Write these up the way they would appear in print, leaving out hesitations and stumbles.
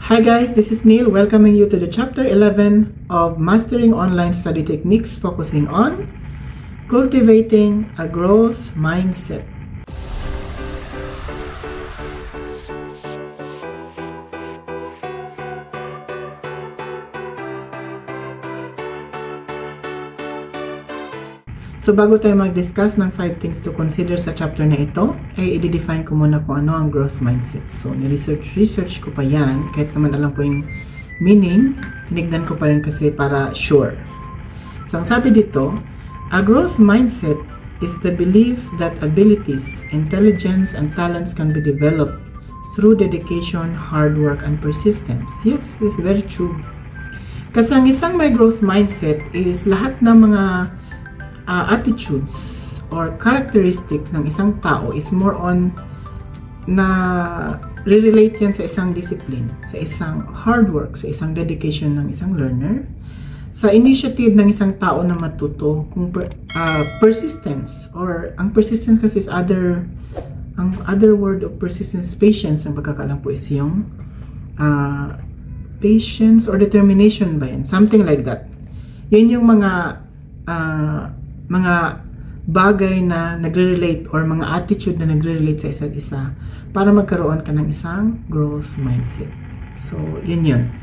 Hi guys, this is Neil welcoming you to the chapter 11 of Mastering Online Study Techniques focusing on cultivating a growth mindset. So bago tayo mag-discuss ng 5 things to consider sa chapter na ito, ay i-define ko muna kung ano ang growth mindset. So ni-research ko pa yan, kahit naman alam ko yung meaning, tinignan ko pa rin kasi para sure. So ang sabi dito, a growth mindset is the belief that abilities, intelligence, and talents can be developed through dedication, hard work, and persistence. Yes, it's very true. Kasi ang isang may growth mindset is lahat ng mga attitudes or characteristic ng isang tao is more on na re-relate yan sa isang discipline, sa isang hard work, sa isang dedication ng isang learner, sa initiative ng isang tao na matuto, kung persistence, or ang persistence kasi is ang other word of persistence, patience, ang pagkakalam po is yung patience or determination ba yan, something like that. Yun yung mga bagay na nagre-relate or mga attitude na nagre-relate sa isa't isa para magkaroon ka ng isang growth mindset. So, yun.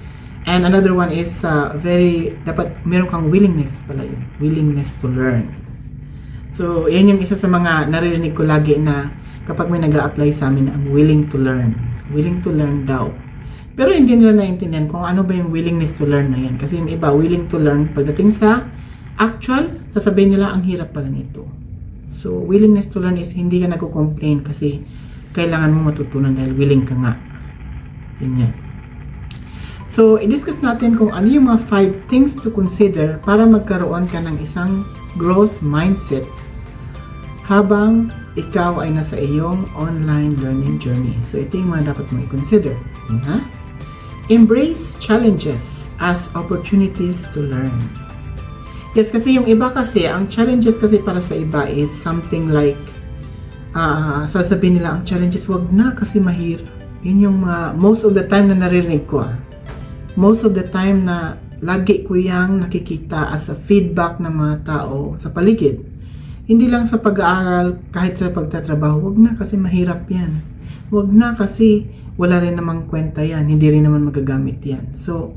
And another one is dapat meron kang willingness pala yun. Willingness to learn. So, yan yung isa sa mga naririnig ko lagi na kapag may nag-a-apply sa amin, ang willing to learn. Willing to learn daw. Pero hindi nila naintindihan kung ano ba yung willingness to learn na yan. Kasi yung iba, willing to learn pagdating sa actual, sasabihin nila ang hirap pala nito. So, willingness to learn is hindi ka nagko-complain kasi kailangan mo matutunan dahil willing ka nga. Yan. So, i-discuss natin kung ano yung mga 5 things to consider para magkaroon ka ng isang growth mindset habang ikaw ay nasa iyong online learning journey. So, ito yung mga dapat mo i-consider. Embrace challenges as opportunities to learn. Yes, kasi yung iba kasi, ang challenges kasi para sa iba is something like, sasabihin nila, ang challenges, wag na kasi mahirap. Yun yung most of the time na naririnig ko. Most of the time na lagi ko yung nakikita as a feedback ng mga tao sa paligid. Hindi lang sa pag-aaral, kahit sa pagtatrabaho, wag na kasi mahirap yan. Wag na kasi wala rin namang kwenta yan, hindi rin naman magagamit yan. So,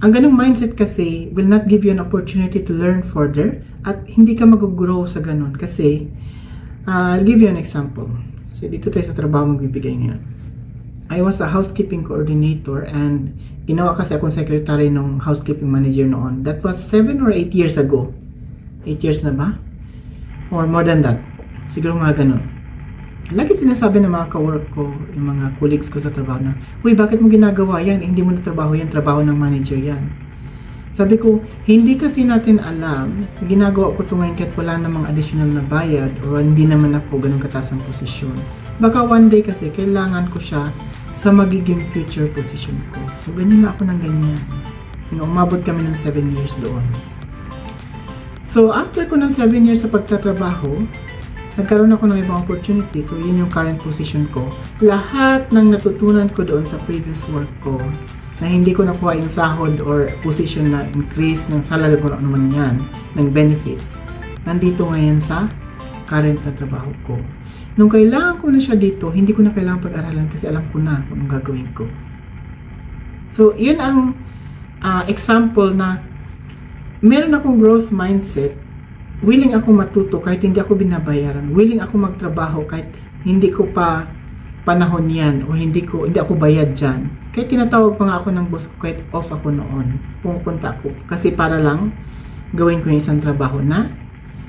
ang ganung mindset kasi will not give you an opportunity to learn further at hindi ka mag-grow sa ganun kasi I'll give you an example. So dito tayo sa trabaho magbibigay ngayon. I was a housekeeping coordinator and ginawa kasi akong secretary ng housekeeping manager noon. That was 7 or 8 years ago. 8 years na ba? Or more than that. Siguro mga ganun. Lagi sinasabi ng mga ka-work ko, yung mga colleagues ko sa trabaho na, "Uy, bakit mo ginagawa yan? Hindi mo na trabaho yan, trabaho ng manager yan." Sabi ko, hindi kasi natin alam, ginagawa ko ito ngayon kahit wala namang additional na bayad o hindi naman ako ganun kataas ang posisyon. Baka one day kasi kailangan ko siya sa magiging future position ko. So, ganyan na ako ng ganyan. Umabot kami ng 7 years doon. So, after ko ng 7 years sa pagtatrabaho, nagkaroon ako ng ibang opportunity. So, yun yung current position ko. Lahat ng natutunan ko doon sa previous work ko na hindi ko nakuha yung sahod or position na increase ng salary ko naman yan, ng benefits, nandito ngayon sa current na trabaho ko. Nung kailangan ko na siya dito, hindi ko na kailangan pag-aralan kasi alam ko na kung anong gagawin ko. So, yun ang example na meron akong growth mindset. Willing ako matuto kahit hindi ako binabayaran. Willing ako magtrabaho kahit hindi ko pa panahon yan o hindi ako bayad dyan. Kahit tinatawag pa nga ako ng boss ko kahit off ako noon. Pumupunta ako kasi para lang gawin ko yung isang trabaho na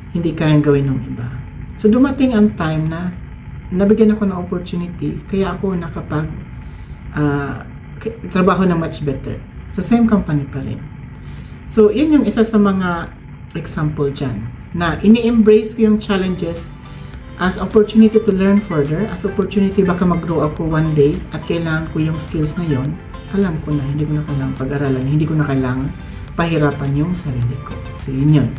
hindi kayang gawin ng iba. So dumating ang time na nabigyan ako ng opportunity kaya ako nakapag trabaho na much better. Sa same company pa rin. So yun yung isa sa mga example dyan. Na ini-embrace ko yung challenges as opportunity to learn further, as opportunity baka mag-grow ako one day at kailangan ko yung skills na yon, alam ko na, hindi ko na kailangan pag-aralan, hindi ko na kailangan pahirapan yung sarili ko. So, yun.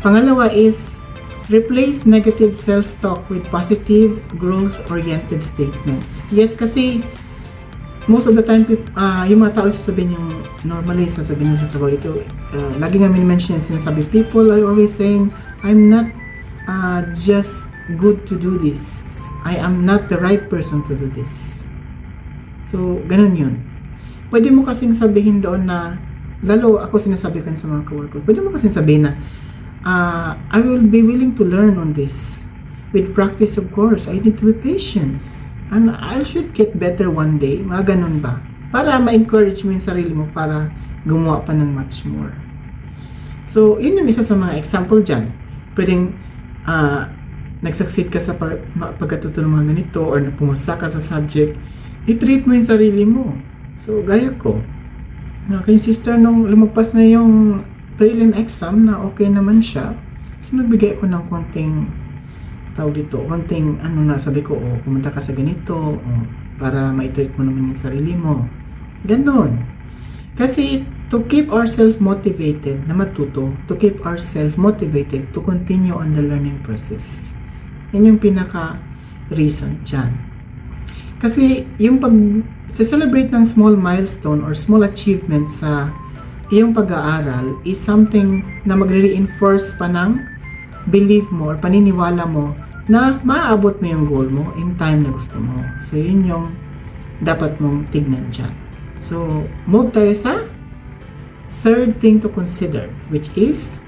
Pangalawa is, replace negative self-talk with positive, growth-oriented statements. Yes, kasi most of the time, yung mga tao sasabihin yung normally sasabihin nila sa trabaho dito, lagi nga minimension yan, sinasabi, people are always saying, I'm not just good to do this. I am not the right person to do this. So, ganun yun. Pwede mo kasing sabihin doon na, lalo ako sinasabi ko sa mga coworker, pwede mo kasing sabihin na, I will be willing to learn on this. With practice, of course, I need to be patient. And I should get better one day. Mga ganun ba? Para ma-encourage mo yung sarili mo para gumawa pa ng much more. So, yun yung isa sa mga example dyan. Pwedeng nag-succeed ka sa pagkatuto ng mga ganito or pumasa ka sa subject, i-treat mo yung sarili mo. So, gaya ko. Kay sister, nung lumagpas na yung prelim exam na okay naman siya, so nagbigay ko ng konting konting sabi ko, pumunta ka sa ganito, para ma-treat mo naman yung sarili mo. Ganon. Kasi, to keep ourselves motivated na matuto, to keep ourselves motivated to continue on the learning process. Yan yung pinaka-reason dyan. Kasi, yung pag-celebrate ng small milestone or small achievement sa iyong pag-aaral is something na magre-reinforce pa ng belief mo or paniniwala mo na maaabot mo yung goal mo in time na gusto mo. So, yun yung dapat mong tignan dyan. So, move tayo sa third thing to consider, which is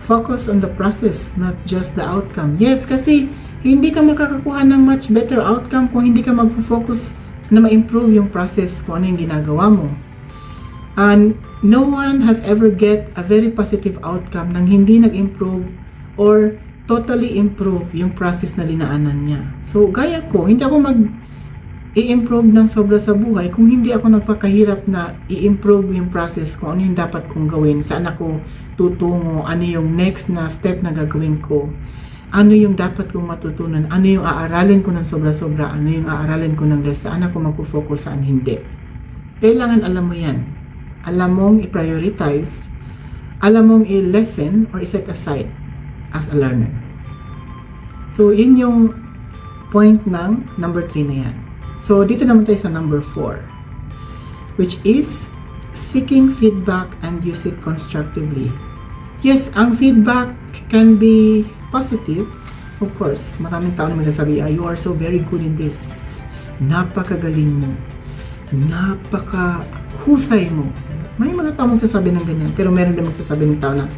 focus on the process, not just the outcome. Yes, kasi hindi ka makakakuha ng much better outcome kung hindi ka mag-focus na ma-improve yung process kung ano yung ginagawa mo. And no one has ever get a very positive outcome nang hindi nag-improve or totally improve yung process na dinaanan niya. So, gaya ko, hindi ako i-improve ng sobra sa buhay kung hindi ako nagpakahirap na i-improve yung process kung ano yung dapat kong gawin, saan ako tutungo, ano yung next na step na gagawin ko, ano yung dapat kong matutunan, ano yung aaralin ko ng sobra-sobra, ano yung aaralin ko ng less, saan ako magpo-focus, saan hindi. Kailangan alam mo yan. Alam mong i-prioritize, alam mong i-lesson or i-set aside as a learner. So, yun yung point ng number 3 na yan. So, dito naman tayo sa number 4, which is seeking feedback and use it constructively. Yes, ang feedback can be positive. Of course, maraming tao na magsasabi, you are so very good in this. Napakagaling mo. Napakahusay mo. May mga tao magsasabi ng ganyan, pero meron din magsasabi ng tao na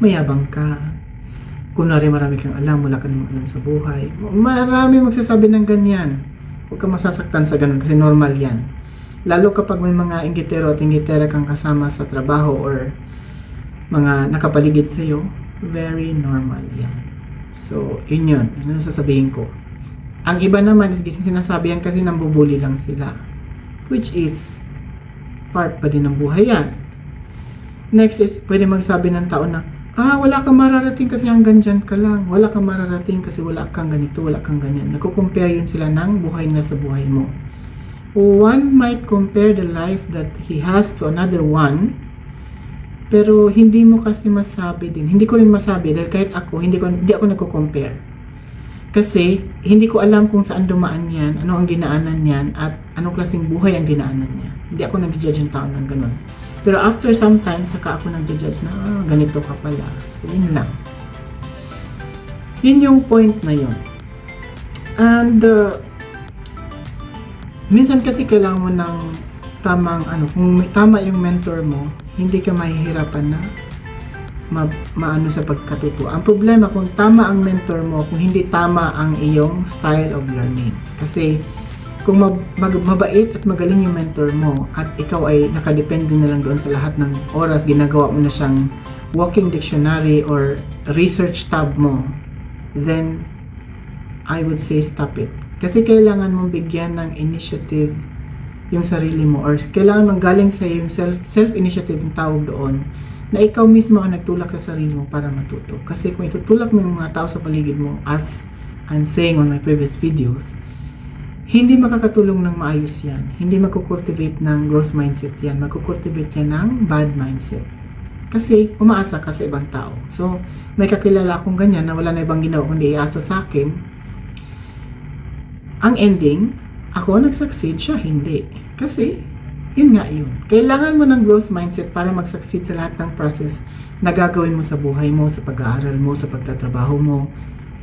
mayabang ka. Kunwari marami kang alam, wala ka namang alam sa buhay. Marami magsasabi ng ganyan. Huwag ka masasaktan sa ganun kasi normal yan. Lalo kapag may mga inggitero at inggitera kang kasama sa trabaho or mga nakapaligid sa'yo, very normal yan. So, yun yun. Ano sasabihin ko? Ang iba naman is sinasabi yan kasi nambubuli lang sila. Which is part pa din ng buhay yan. Next is, pwede magsabi ng tao na, wala kang mararating kasi hanggang dyan ka lang. Wala kang mararating kasi wala kang ganito, wala kang ganyan. Nagko-compare yun sila ng buhay na sa buhay mo. One might compare the life that he has to another one, pero hindi mo kasi masabi din. Hindi ko rin masabi dahil kahit ako, hindi ako nagko-compare. Kasi hindi ko alam kung saan dumaan yan, ano ang dinaanan yan, at anong klaseng buhay ang dinaanan niya. Hindi ako nag-judge ng tao ng ganun. Pero after some time, saka ako nag-judge na, ganito ka pala. So, yun lang. Yun yung point na yun. And, minsan kasi kailangan mo ng tamang, kung tama yung mentor mo, hindi ka mahihirapan na maano sa pagkatuto. Ang problema kung tama ang mentor mo, kung hindi tama ang iyong style of learning. Kasi, kung mabait at magaling yung mentor mo at ikaw ay nakadepende na lang doon sa lahat ng oras, ginagawa mo na siyang walking dictionary or research tab mo, then I would say stop it. Kasi kailangan mong bigyan ng initiative yung sarili mo or kailangan mong galing sa yung self-initiative yung tawag doon na ikaw mismo ang nagtulak sa sarili mo para matuto. Kasi kung itutulak mo yung mga tao sa paligid mo, as I'm saying on my previous videos, hindi makakatulong ng maayos yan. Hindi magkukultivate ng growth mindset yan. Magkukultivate yan ng bad mindset. Kasi umaasa ka sa ibang tao. So, may kakilala akong ganyan na wala na ibang ginawa kundi iasa sa akin. Ang ending, ako nag-succeed, siya hindi. Kasi, yun nga yun. Kailangan mo ng growth mindset para mag-succeed sa lahat ng process na gagawin mo sa buhay mo, sa pag-aaral mo, sa pagtatrabaho mo.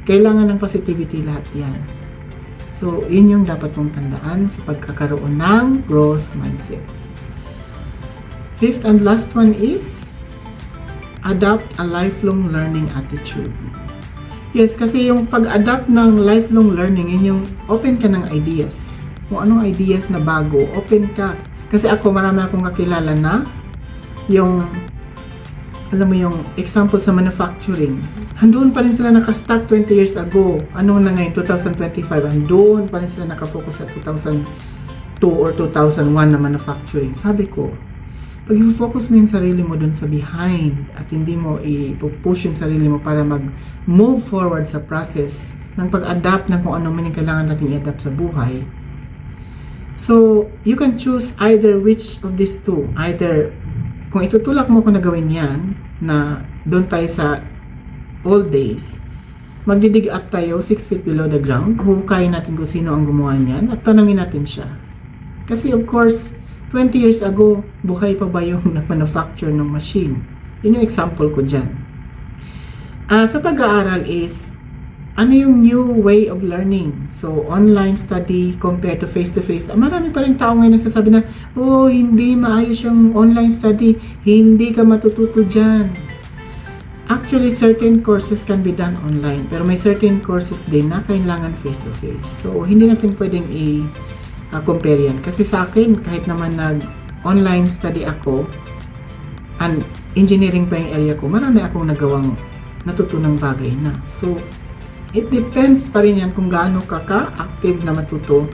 Kailangan ng positivity lahat yan. So, yun yung dapat mong tandaan sa pagkakaroon ng growth mindset. Fifth and last one is adopt a lifelong learning attitude. Yes, kasi yung pag-adapt ng lifelong learning, yun yung open ka ng ideas. Kung anong ideas na bago, open ka. Kasi ako, marami akong kakilala na yung, alam mo yung example sa manufacturing. Handun pa rin sila nakastock 20 years ago. Ano na ngayon, 2025, handun pa rin sila nakafocus sa 2002 or 2001 na manufacturing. Sabi ko, pag i-focus mo yung sarili mo dun sa behind at hindi mo i-push yung sarili mo para mag-move forward sa process ng pag-adapt ng kung ano man yung kailangan natin i-adapt sa buhay. So, you can choose either which of these two. Either, kung itutulak mo ko na gawin yan, na doon tayo sa old days, magdidig up tayo 6 feet below the ground, huhukayin natin kung sino ang gumawa niyan, at tanungin natin siya. Kasi of course, 20 years ago, buhay pa ba yung nag-manufacture ng machine? Yun yung example ko dyan. Sa pag-aaral is, ano yung new way of learning? So, online study compared to face-to-face. Marami pa rin tao ngayon nagsasabi na, oh, hindi maayos yung online study. Hindi ka matututo dyan. Actually, certain courses can be done online. Pero may certain courses din na kailangan face-to-face. So, hindi natin pwedeng compare yan. Kasi sa akin, kahit naman nag-online study ako, and engineering pa yung area ko, marami akong nagawang natutunang bagay na. So, it depends pa rin yan kung gaano ka ka-active na matuto,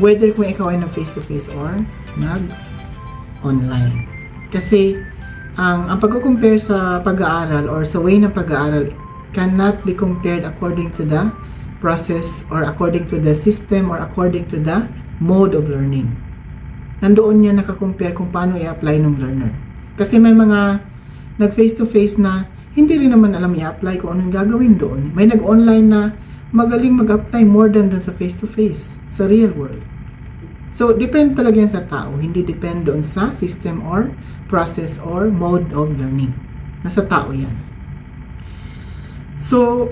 whether kung ikaw ay nag-face-to-face or nag-online. Kasi, ang pagko-compare sa pag-aaral or sa way ng pag-aaral cannot be compared according to the process or according to the system or according to the mode of learning. Nandoon niya nakakompare kung paano i-apply ng learner. Kasi may mga nag-face-to-face na hindi rin naman alam i-apply kung anong gagawin doon. May nag-online na magaling mag-apply more than dun sa face-to-face, sa real world. So, depend talaga yan sa tao. Hindi depend doon sa system or process or mode of learning. Nasa tao yan. So,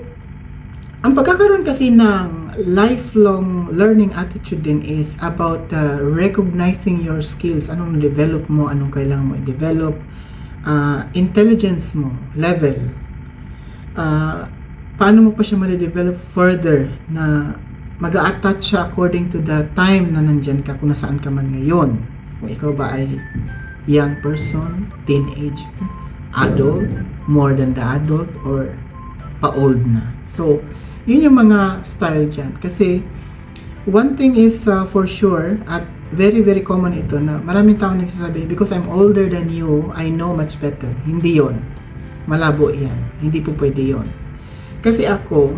ang pagkakaroon kasi ng lifelong learning attitude din is about recognizing your skills. Anong develop mo, anong kailangan mo i-develop, intelligence mo, level, paano mo pa siya ma-develop further na mag-a-attach siya according to the time na nandyan ka kung nasaan ka man ngayon. Kung ikaw ba ay young person, teenage, adult, more than the adult, or pa-old na. So, yun yung mga style dyan. Kasi, one thing is for sure, at very, very common ito na maraming tao nagsasabi, because I'm older than you, I know much better. Hindi yon. Malabo yan. Hindi po pwede yon. Kasi ako,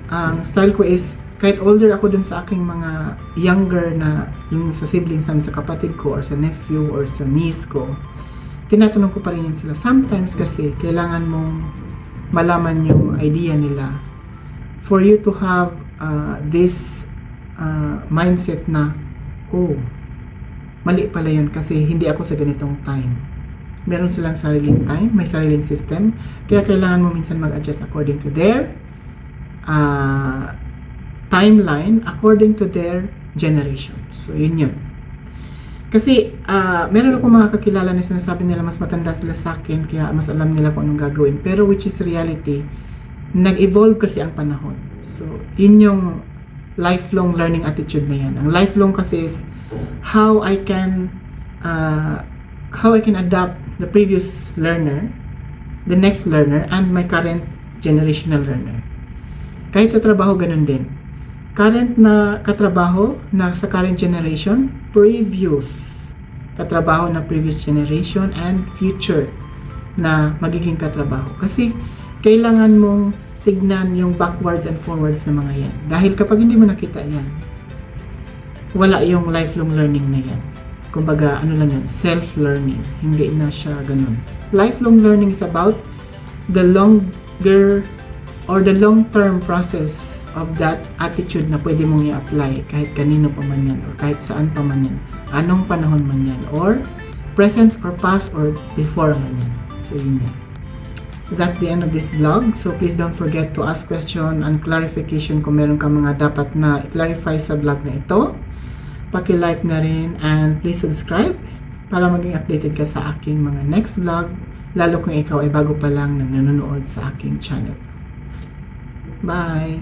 ang style ko is, kahit older ako dun sa aking mga younger na, yung sa siblings sa kapatid ko, or sa nephew, or sa niece ko, tinatanong ko pa rin yan sila. Sometimes kasi, kailangan mong malaman yung idea nila for you to have this mindset na, oh, mali pala yun kasi hindi ako sa ganitong time. Meron silang sariling time, may sariling system, kaya kailangan mo minsan mag-adjust according to their timeline, according to their generation. So, yun. Kasi, meron ako mga kakilala na sinasabi nila mas matanda sila sa akin, kaya mas alam nila kung anong gagawin. Pero which is reality, nag-evolve kasi ang panahon. So, yun yung lifelong learning attitude na yan. Ang lifelong kasi is how I can adapt the previous learner, the next learner, and my current generational learner. Kahit sa trabaho, ganun din. Current na katrabaho na sa current generation, previous katrabaho na previous generation, and future na magiging katrabaho. Kasi kailangan mong tignan yung backwards and forwards na mga yan. Dahil kapag hindi mo nakita yan, wala yung lifelong learning na yan. Kumbaga, ano lang yan, self-learning. Hindi na siya ganun. Lifelong learning is about the longer or the long-term process of that attitude na pwede mong i-apply kahit kanino pa man yan or kahit saan pa man yan, anong panahon man yan, or present or past or before man yan. So yun yan. That's the end of this vlog. So please don't forget to ask question and clarification kung meron ka mga dapat na i-clarify sa vlog na ito. Paki-like na rin and please subscribe para maging updated ka sa aking mga next vlog, lalo kung ikaw ay bago pa lang nanonood sa aking channel. Bye!